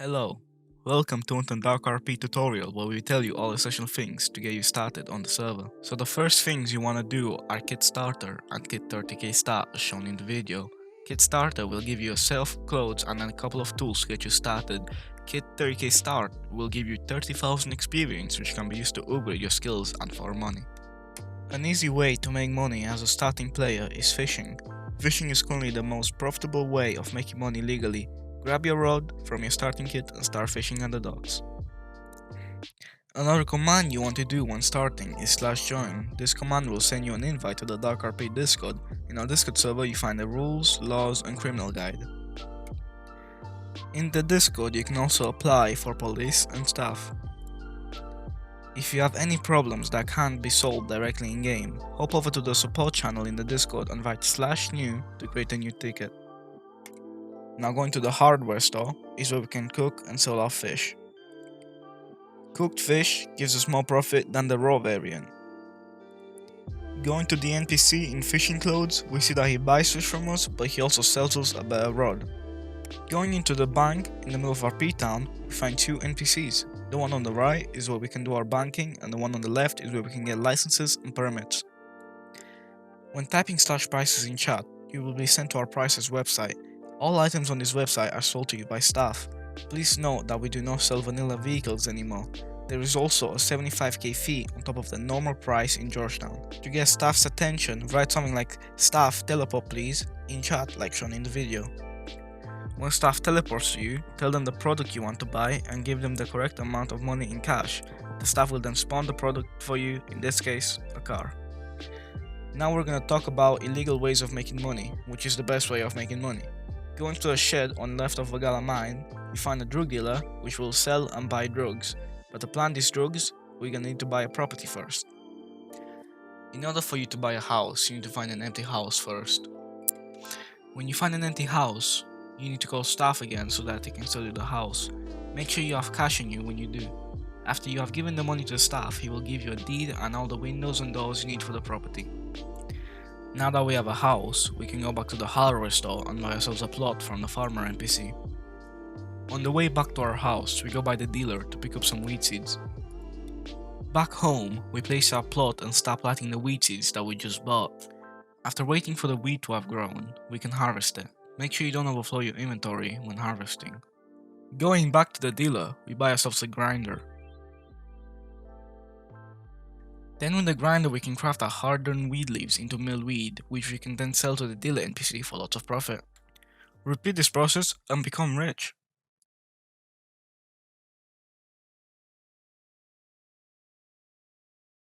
Hello, welcome to Unturned DarkRP tutorial where we tell you all essential things to get you started on the server. So the first things you want to do are Kit Starter and Kit 30k start as shown in the video. Kit Starter will give you a set of clothes and then a couple of tools to get you started. Kit 30k start will give you 30,000 experience which can be used to upgrade your skills and for money. An easy way to make money as a starting player is fishing. Fishing is currently the most profitable way of making money legally. Grab your rod from your starting kit and start fishing at the docks. Another command you want to do when starting is /join. This command will send you an invite to the DarkRP Discord. In our Discord server you find the rules, laws and criminal guide. In the Discord you can also apply for police and staff. If you have any problems that can't be solved directly in game, hop over to the support channel in the Discord and write /new to create a new ticket. Now going to the hardware store is where we can cook and sell our fish. Cooked fish gives us more profit than the raw variant. Going to the NPC in fishing clothes, we see that he buys fish from us, but he also sells us a better rod. Going into the bank in the middle of our P-town, we find two NPCs. The one on the right is where we can do our banking, and the one on the left is where we can get licenses and permits. When typing /prices in chat, you will be sent to our prices website. All items on this website are sold to you by staff. Please note that we do not sell vanilla vehicles anymore. There is also a 75k fee on top of the normal price in Georgetown. To get staff's attention, write something like "Staff, teleport please" in chat like shown in the video. When staff teleports to you, tell them the product you want to buy and give them the correct amount of money in cash. The staff will then spawn the product for you, in this case, a car. Now we're gonna talk about illegal ways of making money, which is the best way of making money. Go into a shed on the left of Vagala mine, you find a drug dealer which will sell and buy drugs, but to plant these drugs, we're gonna need to buy a property first. In order for you to buy a house, you need to find an empty house first. When you find an empty house, you need to call staff again so that they can sell you the house. Make sure you have cash on you when you do. After you have given the money to the staff, he will give you a deed and all the windows and doors you need for the property. Now that we have a house, we can go back to the hardware store and buy ourselves a plot from the farmer NPC. On the way back to our house, we go by the dealer to pick up some wheat seeds. Back home, we place our plot and start planting the wheat seeds that we just bought. After waiting for the wheat to have grown, we can harvest it. Make sure you don't overflow your inventory when harvesting. Going back to the dealer, we buy ourselves a grinder. Then with the grinder we can craft our hard-earned weed leaves into milled weed, which we can then sell to the dealer NPC for lots of profit. Repeat this process and become rich.